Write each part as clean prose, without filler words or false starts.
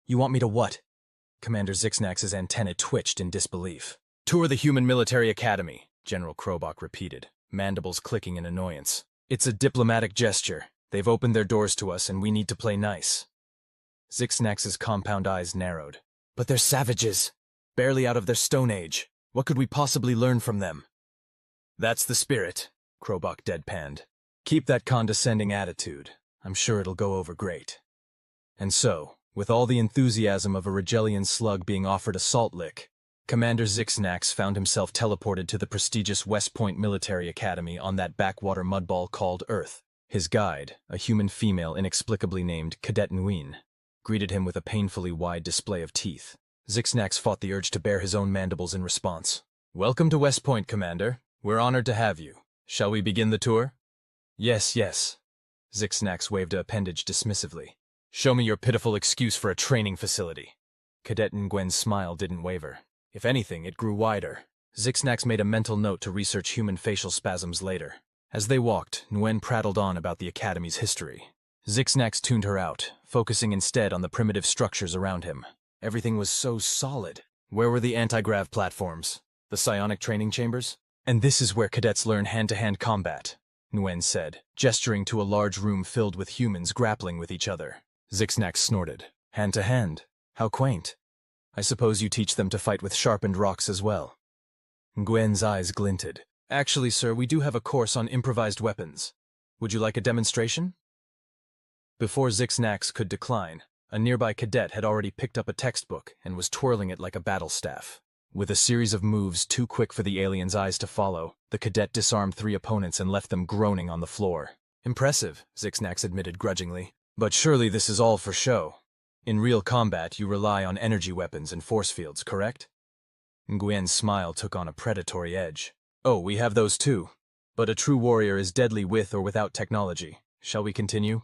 You want me to what? Commander Zixnax's antenna twitched in disbelief. Tour the Human Military Academy, General Krobach repeated, mandibles clicking in annoyance. It's a diplomatic gesture. They've opened their doors to us and we need to play nice. Zixnax's compound eyes narrowed. But they're savages. Barely out of their Stone Age. What could we possibly learn from them? That's the spirit, Krobach deadpanned. Keep that condescending attitude. I'm sure it'll go over great. And so, with all the enthusiasm of a Regellian slug being offered a salt lick, Commander Zixnax found himself teleported to the prestigious West Point Military Academy on that backwater mudball called Earth. His guide, a human female inexplicably named Cadet Nguyen, greeted him with a painfully wide display of teeth. Zixnax fought the urge to bare his own mandibles in response. Welcome to West Point, Commander. We're honored to have you. Shall we begin the tour? Yes. Zixnax waved an appendage dismissively. Show me your pitiful excuse for a training facility. Cadet Nguyen's smile didn't waver. If anything, it grew wider. Zixnax made a mental note to research human facial spasms later. As they walked, Nguyen prattled on about the Academy's history. Zixnax tuned her out, focusing instead on the primitive structures around him. Everything was so solid. Where were the anti-grav platforms? The psionic training chambers? And this is where cadets learn hand-to-hand combat, Nguyen said, gesturing to a large room filled with humans grappling with each other. Zixnax snorted. Hand-to-hand? How quaint. I suppose you teach them to fight with sharpened rocks as well. Nguyen's eyes glinted. Actually, sir, we do have a course on improvised weapons. Would you like a demonstration? Before Zixnax could decline, a nearby cadet had already picked up a textbook and was twirling it like a battle staff. With a series of moves too quick for the alien's eyes to follow, the cadet disarmed 3 opponents and left them groaning on the floor. Impressive, Zixnax admitted grudgingly. But surely this is all for show. In real combat, you rely on energy weapons and force fields, correct? Nguyen's smile took on a predatory edge. Oh, we have those too. But a true warrior is deadly with or without technology. Shall we continue?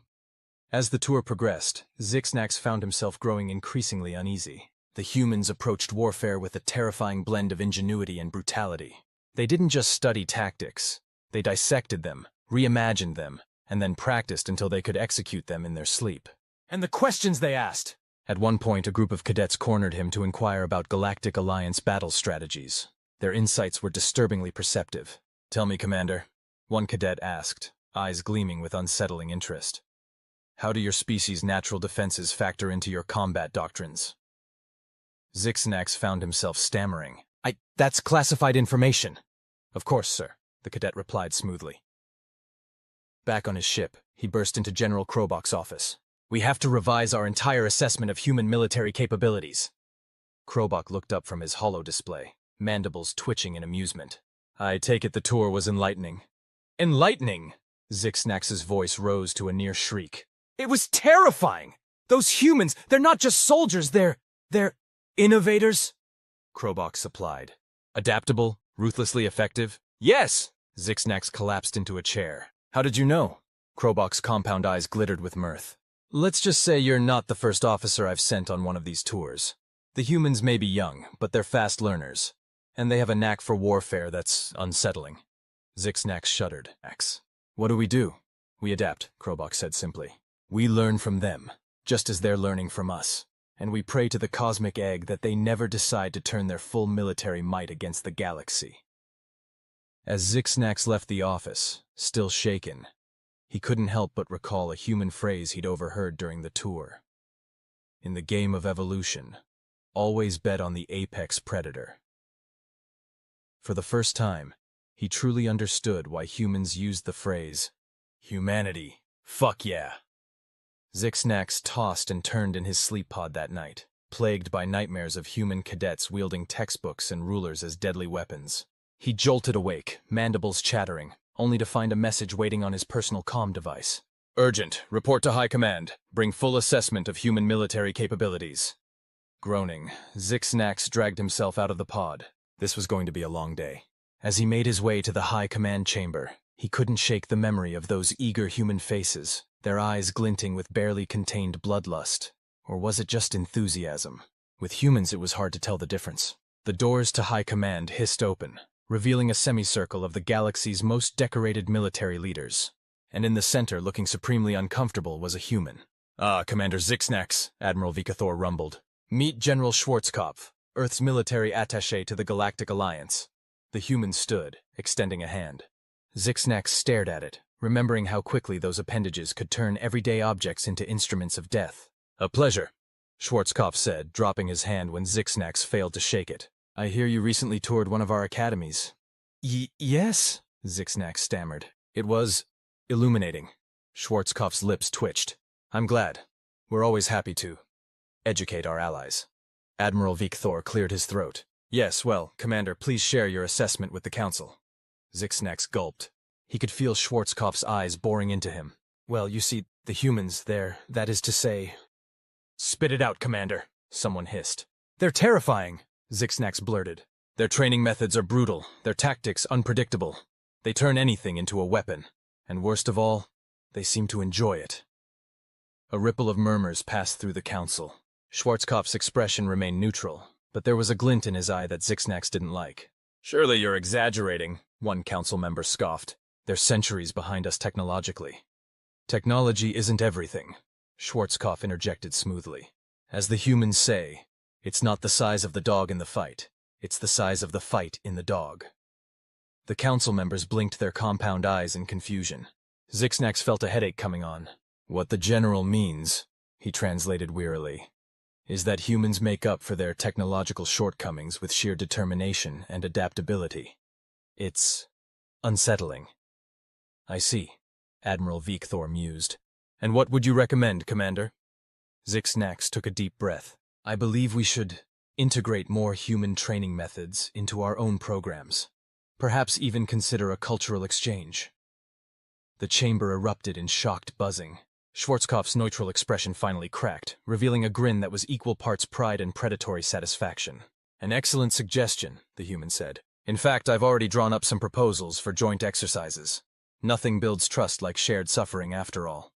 As the tour progressed, Zixnax found himself growing increasingly uneasy. The humans approached warfare with a terrifying blend of ingenuity and brutality. They didn't just study tactics. They dissected them, reimagined them, and then practiced until they could execute them in their sleep. And the questions they asked! At one point, a group of cadets cornered him to inquire about Galactic Alliance battle strategies. Their insights were disturbingly perceptive. Tell me, Commander, one cadet asked, eyes gleaming with unsettling interest. How do your species' natural defenses factor into your combat doctrines? Zixnax found himself stammering. That's classified information. Of course, sir, the cadet replied smoothly. Back on his ship, he burst into General Krobach's office. We have to revise our entire assessment of human military capabilities. Krobach looked up from his holo display, mandibles twitching in amusement. I take it the tour was enlightening. Enlightening! Zixnax's voice rose to a near shriek. It was terrifying! Those humans, they're not just soldiers, they're innovators? Krobach supplied. Adaptable, ruthlessly effective? Yes! Zixnax collapsed into a chair. How did you know? Krobach's compound eyes glittered with mirth. Let's just say you're not the first officer I've sent on one of these tours. The humans may be young, but they're fast learners. And they have a knack for warfare that's unsettling. Zixnax shuddered. What do? We adapt, Krobach said simply. We learn from them, just as they're learning from us. And we pray to the cosmic egg that they never decide to turn their full military might against the galaxy. As Zixnax left the office, still shaken, he couldn't help but recall a human phrase he'd overheard during the tour. In the game of evolution, always bet on the apex predator. For the first time, he truly understood why humans used the phrase, humanity, fuck yeah. Zixnax tossed and turned in his sleep pod that night, plagued by nightmares of human cadets wielding textbooks and rulers as deadly weapons. He jolted awake, mandibles chattering, only to find a message waiting on his personal comm device. Urgent, report to High Command. Bring full assessment of human military capabilities. Groaning, Zixnax dragged himself out of the pod. This was going to be a long day. As he made his way to the High Command chamber, he couldn't shake the memory of those eager human faces, their eyes glinting with barely contained bloodlust. Or was it just enthusiasm? With humans, it was hard to tell the difference. The doors to High Command hissed open, revealing a semicircle of the galaxy's most decorated military leaders. And in the center, looking supremely uncomfortable, was a human. Ah, Commander Zixnax, Admiral Vikathor rumbled. Meet General Schwarzkopf, Earth's military attaché to the Galactic Alliance. The human stood, extending a hand. Zixnax stared at it, remembering how quickly those appendages could turn everyday objects into instruments of death. A pleasure, Schwarzkopf said, dropping his hand when Zixnax failed to shake it. I hear you recently toured one of our academies. Yes, Zixnax stammered. It was illuminating. Schwarzkopf's lips twitched. I'm glad. We're always happy to educate our allies. Admiral Vikathor cleared his throat. Yes, well, Commander, please share your assessment with the Council. Zixnax gulped. He could feel Schwarzkopf's eyes boring into him. Well, you see, the humans there, that is to say... Spit it out, Commander, someone hissed. They're terrifying, Zixnax blurted. Their training methods are brutal, their tactics unpredictable. They turn anything into a weapon. And worst of all, they seem to enjoy it. A ripple of murmurs passed through the Council. Schwarzkopf's expression remained neutral, but there was a glint in his eye that Zixnax didn't like. Surely you're exaggerating, one council member scoffed. They're centuries behind us technologically. Technology isn't everything, Schwarzkopf interjected smoothly. As the humans say, it's not the size of the dog in the fight, it's the size of the fight in the dog. The council members blinked their compound eyes in confusion. Zixnax felt a headache coming on. What the general means, he translated wearily, is that humans make up for their technological shortcomings with sheer determination and adaptability. It's unsettling. I see, Admiral Vikathor mused. And what would you recommend, Commander? Zixnax took a deep breath. I believe we should integrate more human training methods into our own programs. Perhaps even consider a cultural exchange. The chamber erupted in shocked buzzing. Schwarzkopf's neutral expression finally cracked, revealing a grin that was equal parts pride and predatory satisfaction. An excellent suggestion, the human said. In fact, I've already drawn up some proposals for joint exercises. Nothing builds trust like shared suffering, after all.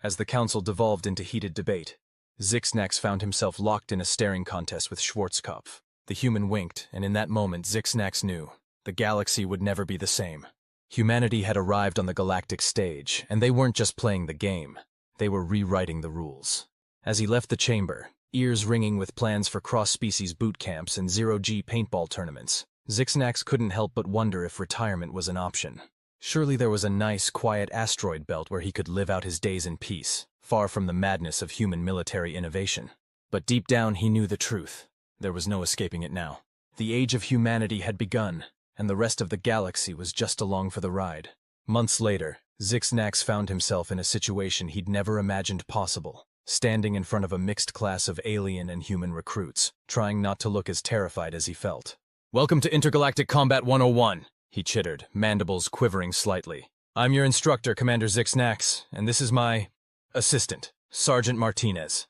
As the council devolved into heated debate, Zixnax found himself locked in a staring contest with Schwarzkopf. The human winked, and in that moment Zixnax knew the galaxy would never be the same. Humanity had arrived on the galactic stage, and they weren't just playing the game. They were rewriting the rules. As he left the chamber, ears ringing with plans for cross-species boot camps and zero-G paintball tournaments, Zixnax couldn't help but wonder if retirement was an option. Surely there was a nice, quiet asteroid belt where he could live out his days in peace, far from the madness of human military innovation. But deep down he knew the truth. There was no escaping it now. The age of humanity had begun, and the rest of the galaxy was just along for the ride. Months later, Zixnax found himself in a situation he'd never imagined possible, standing in front of a mixed class of alien and human recruits, trying not to look as terrified as he felt. Welcome to Intergalactic Combat 101, he chittered, mandibles quivering slightly. I'm your instructor, Commander Zixnax, and this is my assistant, Sergeant Martinez.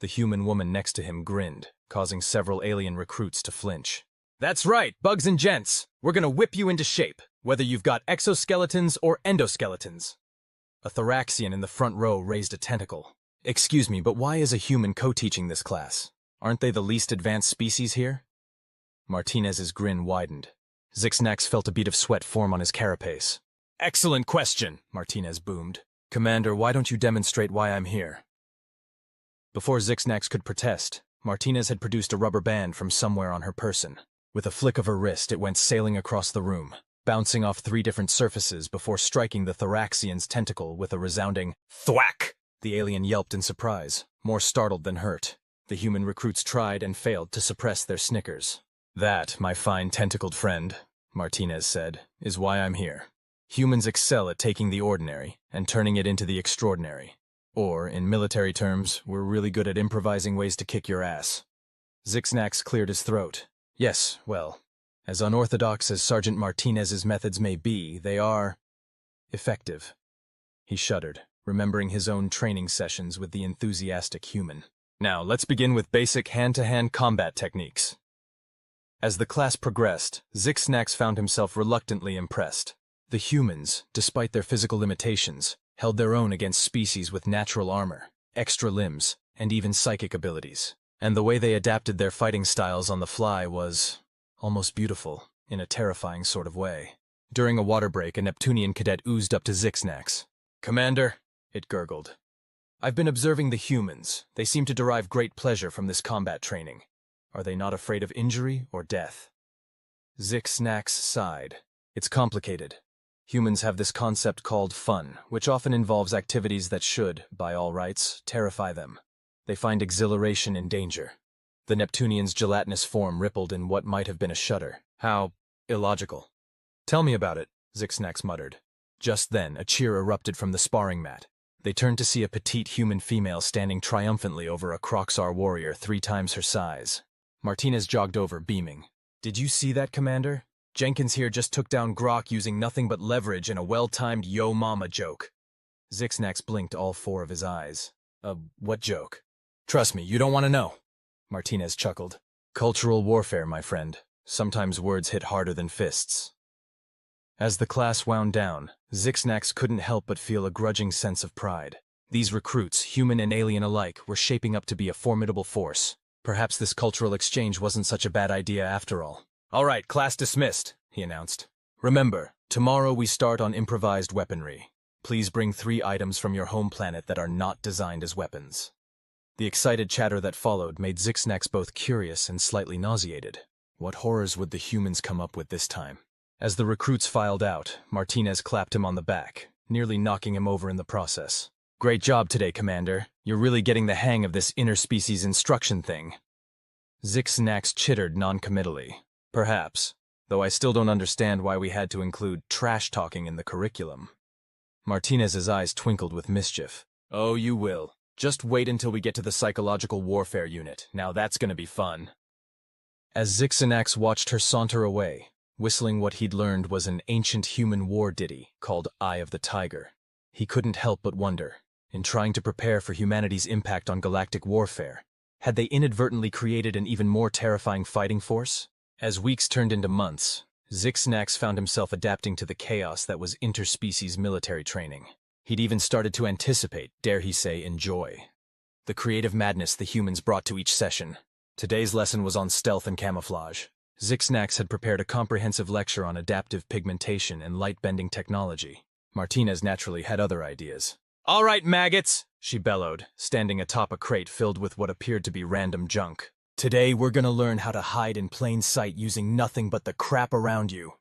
The human woman next to him grinned, causing several alien recruits to flinch. That's right, bugs and gents. We're gonna whip you into shape, whether you've got exoskeletons or endoskeletons. A Thoraxian in the front row raised a tentacle. Excuse me, but why is a human co-teaching this class? Aren't they the least advanced species here? Martinez's grin widened. Zixnax felt a bead of sweat form on his carapace. Excellent question, Martinez boomed. Commander, why don't you demonstrate why I'm here? Before Zixnax could protest, Martinez had produced a rubber band from somewhere on her person. With a flick of her wrist, it went sailing across the room, bouncing off 3 different surfaces before striking the Thoraxian's tentacle with a resounding thwack. The alien yelped in surprise, more startled than hurt. The human recruits tried and failed to suppress their snickers. That, my fine tentacled friend, Martinez said, is why I'm here. Humans excel at taking the ordinary and turning it into the extraordinary. Or, in military terms, we're really good at improvising ways to kick your ass. Zixnax cleared his throat. Yes, well, as unorthodox as Sergeant Martinez's methods may be, they are effective. He shuddered, remembering his own training sessions with the enthusiastic human. Now, let's begin with basic hand-to-hand combat techniques. As the class progressed, Zixnax found himself reluctantly impressed. The humans, despite their physical limitations, held their own against species with natural armor, extra limbs, and even psychic abilities. And the way they adapted their fighting styles on the fly was almost beautiful, in a terrifying sort of way. During a water break, a Neptunian cadet oozed up to Zixnax. Commander, it gurgled. I've been observing the humans. They seem to derive great pleasure from this combat training. Are they not afraid of injury or death? Zix-Nax sighed. It's complicated. Humans have this concept called fun, which often involves activities that should, by all rights, terrify them. They find exhilaration in danger. The Neptunian's gelatinous form rippled in what might have been a shudder. How illogical. Tell me about it, Zix-Nax muttered. Just then, a cheer erupted from the sparring mat. They turned to see a petite human female standing triumphantly over a Croxar warrior 3 times her size. Martinez jogged over, beaming. Did you see that, Commander? Jenkins here just took down Grok using nothing but leverage and a well-timed yo mama joke. Zix-Nax blinked all 4 of his eyes. What joke? Trust me, you don't want to know. Martinez chuckled. Cultural warfare, my friend. Sometimes words hit harder than fists. As the class wound down, Zix-Nax couldn't help but feel a grudging sense of pride. These recruits, human and alien alike, were shaping up to be a formidable force. Perhaps this cultural exchange wasn't such a bad idea after all. All right, class dismissed, he announced. Remember, tomorrow we start on improvised weaponry. Please bring 3 items from your home planet that are not designed as weapons. The excited chatter that followed made Zix-Nax both curious and slightly nauseated. What horrors would the humans come up with this time? As the recruits filed out, Martinez clapped him on the back, nearly knocking him over in the process. Great job today, Commander. You're really getting the hang of this interspecies instruction thing. Zix-Nax chittered noncommittally. Perhaps, though I still don't understand why we had to include trash-talking in the curriculum. Martinez's eyes twinkled with mischief. Oh, you will. Just wait until we get to the psychological warfare unit. Now that's gonna be fun. As Zix-Nax watched her saunter away, whistling what he'd learned was an ancient human war ditty called Eye of the Tiger, he couldn't help but wonder, in trying to prepare for humanity's impact on galactic warfare, had they inadvertently created an even more terrifying fighting force? As weeks turned into months, Zix-Nax found himself adapting to the chaos that was interspecies military training. He'd even started to anticipate, dare he say, enjoy, the creative madness the humans brought to each session. Today's lesson was on stealth and camouflage. Zix-Nax had prepared a comprehensive lecture on adaptive pigmentation and light-bending technology. Martinez naturally had other ideas. All right, maggots, she bellowed, standing atop a crate filled with what appeared to be random junk. Today we're gonna learn how to hide in plain sight using nothing but the crap around you.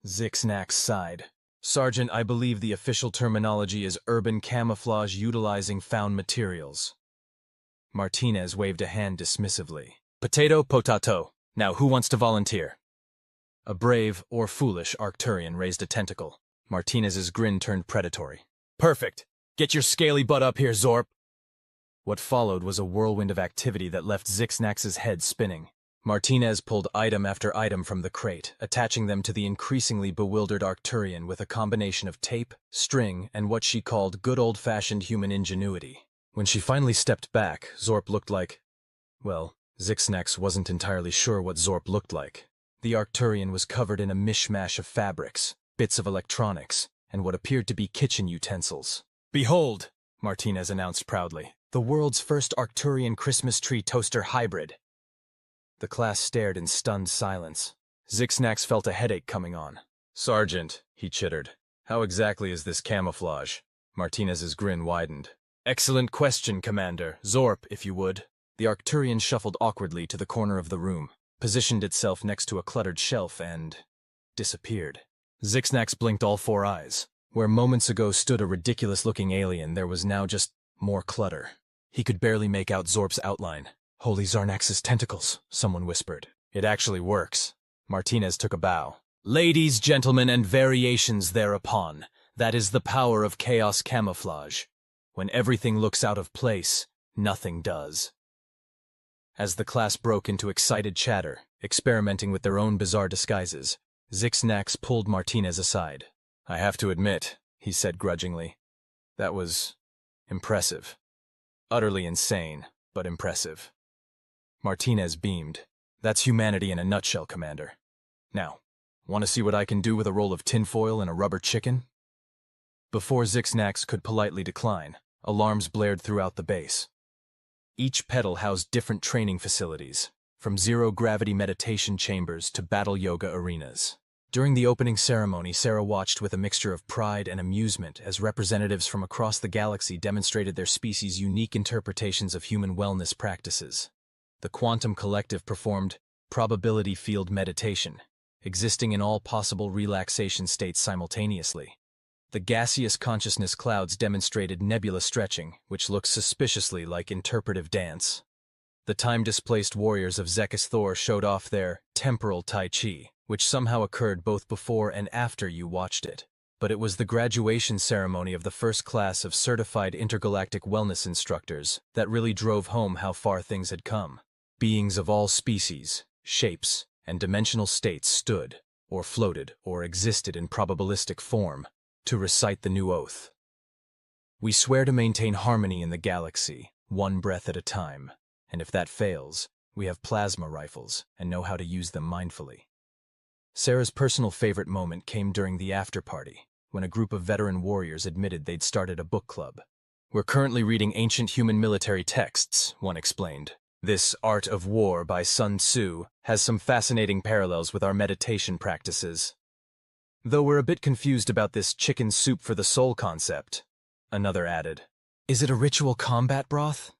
Zix-Nax sighed. Sergeant, I believe the official terminology is urban camouflage utilizing found materials. Martinez waved a hand dismissively. Potato, potato. Now who wants to volunteer? A brave, or foolish, Arcturian raised a tentacle. Martinez's grin turned predatory. Perfect. Get your scaly butt up here, Zorp. What followed was a whirlwind of activity that left Zix-Nax's head spinning. Martinez pulled item after item from the crate, attaching them to the increasingly bewildered Arcturian with a combination of tape, string, and what she called good old-fashioned human ingenuity. When she finally stepped back, Zorp looked like... well, Zix-Nax wasn't entirely sure what Zorp looked like. The Arcturian was covered in a mishmash of fabrics, bits of electronics, and what appeared to be kitchen utensils. Behold, Martinez announced proudly, the world's first Arcturian Christmas tree toaster hybrid. The class stared in stunned silence. Zix-Nax felt a headache coming on. Sergeant, he chittered, how exactly is this camouflage? Martinez's grin widened. Excellent question, Commander. Zorp, if you would. The Arcturian shuffled awkwardly to the corner of the room, positioned itself next to a cluttered shelf, and disappeared. Zix-Nax blinked all 4 eyes. Where moments ago stood a ridiculous-looking alien, there was now just more clutter. He could barely make out Zorp's outline. Holy Zarnax's tentacles, someone whispered. It actually works. Martinez took a bow. Ladies, gentlemen, and variations thereupon, that is the power of chaos camouflage. When everything looks out of place, nothing does. As the class broke into excited chatter, experimenting with their own bizarre disguises, Zix-Nax pulled Martinez aside. I have to admit, he said grudgingly, that was impressive. Utterly insane, but impressive. Martinez beamed. That's humanity in a nutshell, Commander. Now, want to see what I can do with a roll of tinfoil and a rubber chicken? Before Zix-Nax could politely decline, alarms blared throughout the base. Each petal housed different training facilities, from zero-gravity meditation chambers to battle yoga arenas. During the opening ceremony, Sarah watched with a mixture of pride and amusement as representatives from across the galaxy demonstrated their species' unique interpretations of human wellness practices. The Quantum Collective performed probability field meditation, existing in all possible relaxation states simultaneously. The gaseous consciousness clouds demonstrated nebula stretching, which looks suspiciously like interpretive dance. The time-displaced warriors of Zekis Thor showed off their temporal Tai Chi, which somehow occurred both before and after you watched it. But it was the graduation ceremony of the first class of certified intergalactic wellness instructors that really drove home how far things had come. Beings of all species, shapes, and dimensional states stood, or floated, or existed in probabilistic form, to recite the new oath. We swear to maintain harmony in the galaxy, one breath at a time, and if that fails, we have plasma rifles and know how to use them mindfully. Sarah's personal favorite moment came during the after-party, when a group of veteran warriors admitted they'd started a book club. "We're currently reading ancient human military texts," one explained. "This Art of War by Sun Tzu has some fascinating parallels with our meditation practices. Though we're a bit confused about this chicken soup for the soul concept," another added. "Is it a ritual combat broth?"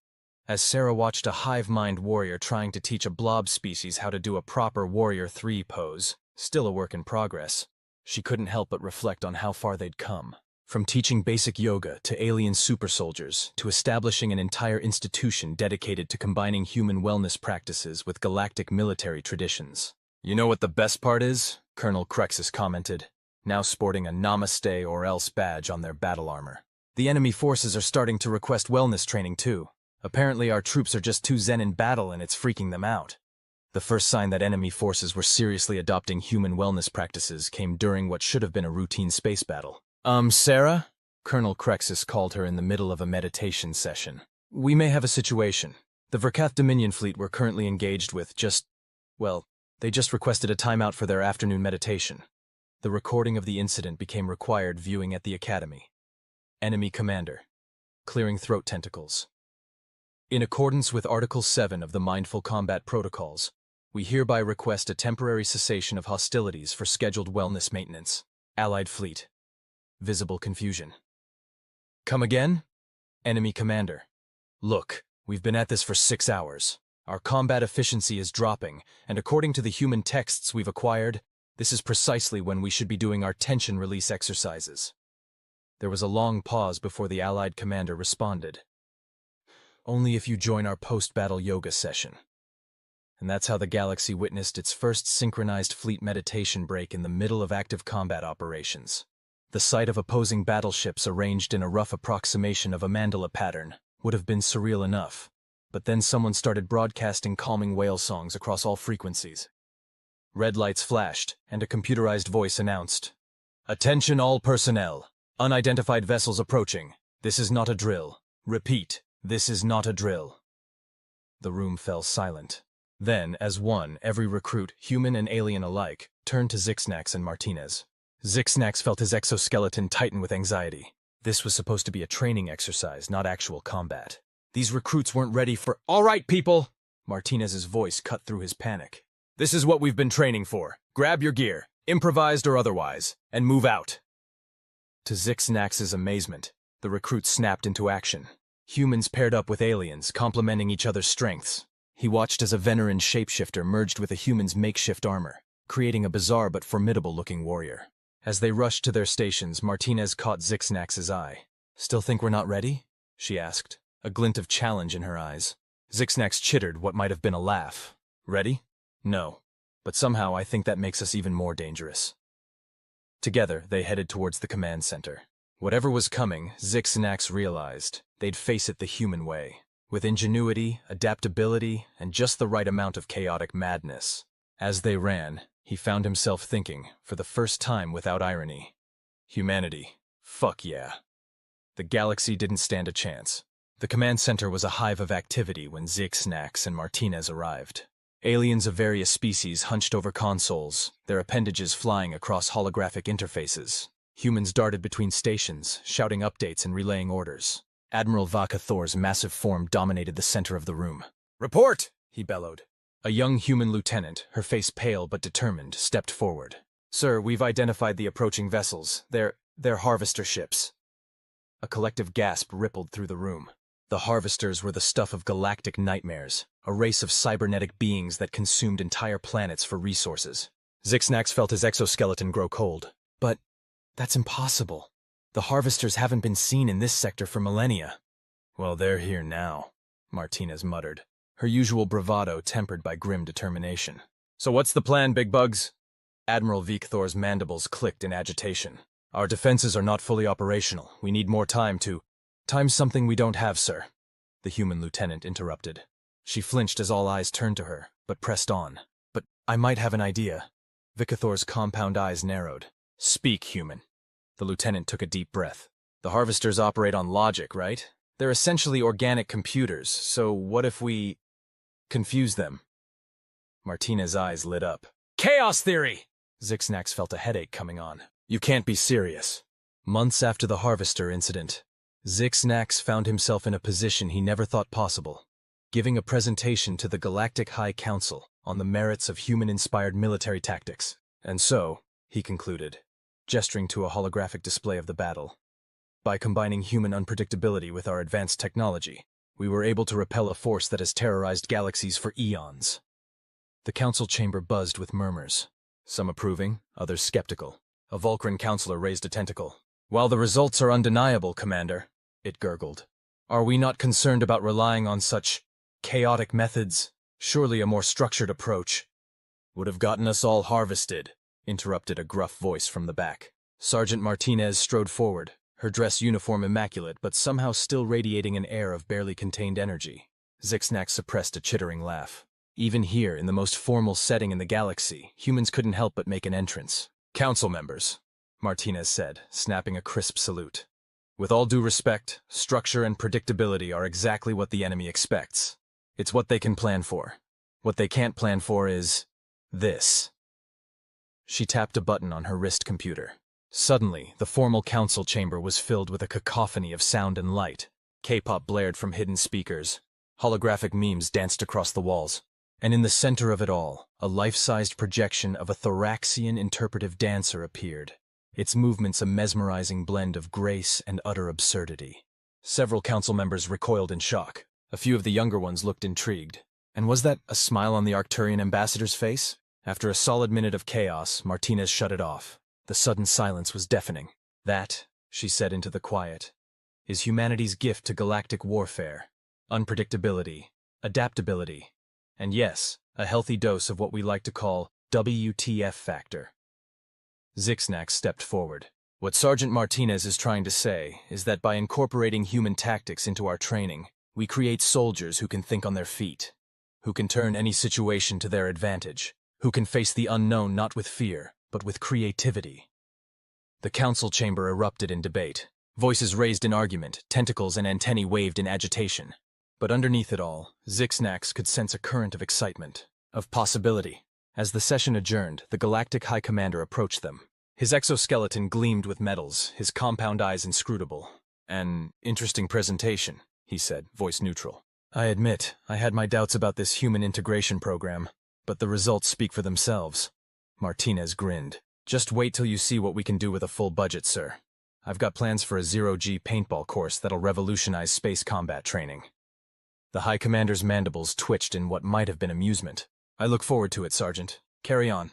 As Sarah watched a hive-mind warrior trying to teach a blob species how to do a proper Warrior 3 pose, still a work in progress, she couldn't help but reflect on how far they'd come. From teaching basic yoga to alien super soldiers to establishing an entire institution dedicated to combining human wellness practices with galactic military traditions. "You know what the best part is?" Colonel Crexus commented, now sporting a Namaste or else badge on their battle armor. "The enemy forces are starting to request wellness training too. Apparently our troops are just too zen in battle and it's freaking them out." The first sign that enemy forces were seriously adopting human wellness practices came during what should have been a routine space battle. Sarah?" Colonel Crexus called her in the middle of a meditation session. "We may have a situation. The Verkath Dominion fleet we're currently engaged with they just requested a timeout for their afternoon meditation." The recording of the incident became required viewing at the Academy. Enemy Commander. Clearing throat tentacles. "In accordance with Article 7 of the Mindful Combat Protocols, we hereby request a temporary cessation of hostilities for scheduled wellness maintenance. Allied Fleet." Visible confusion. "Come again?" Enemy Commander. "Look, we've been at this for 6 hours. Our combat efficiency is dropping, and according to the human texts we've acquired, this is precisely when we should be doing our tension release exercises." There was a long pause before the Allied commander responded. "Only if you join our post-battle yoga session." And that's how the galaxy witnessed its first synchronized fleet meditation break in the middle of active combat operations. The sight of opposing battleships arranged in a rough approximation of a mandala pattern would have been surreal enough, but then someone started broadcasting calming whale songs across all frequencies. Red lights flashed, and a computerized voice announced, "Attention all personnel. Unidentified vessels approaching. This is not a drill. Repeat, this is not a drill." The room fell silent. Then, as one, every recruit, human and alien alike, turned to Zixnax and Martinez. Zixnax felt his exoskeleton tighten with anxiety. This was supposed to be a training exercise, not actual combat. These recruits weren't ready for— "All right, people!" Martinez's voice cut through his panic. "This is what we've been training for. Grab your gear, improvised or otherwise, and move out." To Zixnax's amazement, the recruits snapped into action. Humans paired up with aliens, complementing each other's strengths. He watched as a Veneran shapeshifter merged with a human's makeshift armor, creating a bizarre but formidable-looking warrior. As they rushed to their stations, Martinez caught Zixnax's eye. "Still think we're not ready?" she asked, a glint of challenge in her eyes. Zixnax chittered what might have been a laugh. "Ready? No. But somehow I think that makes us even more dangerous." Together, they headed towards the command center. Whatever was coming, Zixnax realized they'd face it the human way, with ingenuity, adaptability, and just the right amount of chaotic madness. As they ran, he found himself thinking, for the first time without irony, humanity, fuck yeah. The galaxy didn't stand a chance. The command center was a hive of activity when Zixnax and Martinez arrived. Aliens of various species hunched over consoles, their appendages flying across holographic interfaces. Humans darted between stations, shouting updates and relaying orders. Admiral Vaka Thor's massive form dominated the center of the room. "Report!" he bellowed. A young human lieutenant, her face pale but determined, stepped forward. Sir, we've identified the approaching vessels. They're harvester ships. A collective gasp rippled through the room. The harvesters were the stuff of galactic nightmares, a race of cybernetic beings that consumed entire planets for resources. Zixnax felt his exoskeleton grow cold. But that's impossible. The harvesters haven't been seen in this sector for millennia. Well, they're here now, Martinez muttered, her usual bravado tempered by grim determination. So what's the plan, big bugs? Admiral Victor's mandibles clicked in agitation. Our defenses are not fully operational. We need more time to— Time's something we don't have, sir, the human lieutenant interrupted. She flinched as all eyes turned to her, but pressed on. But I might have an idea. Victor's compound eyes narrowed. Speak, human. The lieutenant took a deep breath. The harvesters operate on logic, right? They're essentially organic computers, so what if we confuse them? Martinez's eyes lit up. Chaos theory! Zixnax felt a headache coming on. You can't be serious. Months after the harvester incident, Zixnax found himself in a position he never thought possible, giving a presentation to the Galactic Council on the merits of human-inspired military tactics. And so, he concluded, gesturing to a holographic display of the battle, by combining human unpredictability with our advanced technology, we were able to repel a force that has terrorized galaxies for eons. The council chamber buzzed with murmurs, some approving, others skeptical. A Vulcan counselor raised a tentacle. While the results are undeniable, Commander, it gurgled, are we not concerned about relying on such chaotic methods? Surely a more structured approach would have gotten us all harvested, interrupted a gruff voice from the back. Sergeant Martinez strode forward, her dress uniform immaculate but somehow still radiating an air of barely contained energy. Zixnax suppressed a chittering laugh. Even here, in the most formal setting in the galaxy, humans couldn't help but make an entrance. Council members, Martinez said, snapping a crisp salute. With all due respect, structure and predictability are exactly what the enemy expects. It's what they can plan for. What they can't plan for is this. She tapped a button on her wrist computer. Suddenly, the formal council chamber was filled with a cacophony of sound and light. K-pop blared from hidden speakers. Holographic memes danced across the walls. And in the center of it all, a life-sized projection of a thoraxian interpretive dancer appeared, its movements a mesmerizing blend of grace and utter absurdity. Several council members recoiled in shock. A few of the younger ones looked intrigued. And was that a smile on the Arcturian ambassador's face? After a solid minute of chaos, Martinez shut it off. The sudden silence was deafening. That, she said into the quiet, is humanity's gift to galactic warfare. Unpredictability, adaptability, and yes, a healthy dose of what we like to call WTF factor. Zixnax stepped forward. What Sergeant Martinez is trying to say is that by incorporating human tactics into our training, we create soldiers who can think on their feet, who can turn any situation to their advantage, who can face the unknown not with fear, but with creativity. The council chamber erupted in debate. Voices raised in argument, tentacles and antennae waved in agitation. But underneath it all, Zixnax could sense a current of excitement, of possibility. As the session adjourned, the Galactic High Commander approached them. His exoskeleton gleamed with metals, his compound eyes inscrutable. An interesting presentation, he said, voice neutral. I admit, I had my doubts about this human integration program, but the results speak for themselves. Martinez grinned. Just wait till you see what we can do with a full budget, sir. I've got plans for a zero-G paintball course that'll revolutionize space combat training. The High Commander's mandibles twitched in what might have been amusement. I look forward to it, Sergeant. Carry on.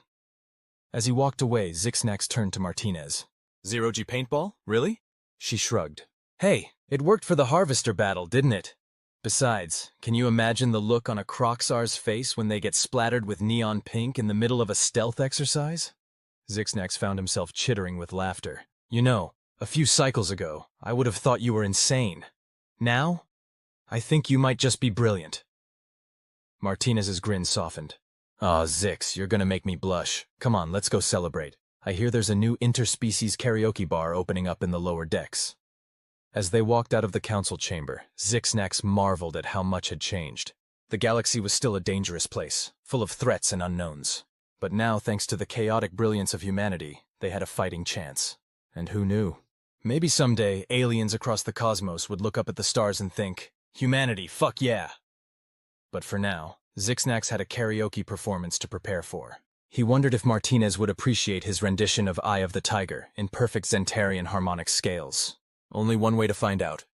As he walked away, Zixnax turned to Martinez. Zero-G paintball? Really? She shrugged. Hey, it worked for the Harvester battle, didn't it? Besides, can you imagine the look on a Croxar's face when they get splattered with neon pink in the middle of a stealth exercise? Zixnax found himself chittering with laughter. You know, a few cycles ago, I would have thought you were insane. Now, I think you might just be brilliant. Martinez's grin softened. Aw, Zix, you're gonna make me blush. Come on, let's go celebrate. I hear there's a new interspecies karaoke bar opening up in the lower decks. As they walked out of the council chamber, Zixnax marveled at how much had changed. The galaxy was still a dangerous place, full of threats and unknowns. But now, thanks to the chaotic brilliance of humanity, they had a fighting chance. And who knew? Maybe someday, aliens across the cosmos would look up at the stars and think, humanity, fuck yeah! But for now, Zixnax had a karaoke performance to prepare for. He wondered if Martinez would appreciate his rendition of Eye of the Tiger in perfect Zentarian harmonic scales. Only one way to find out.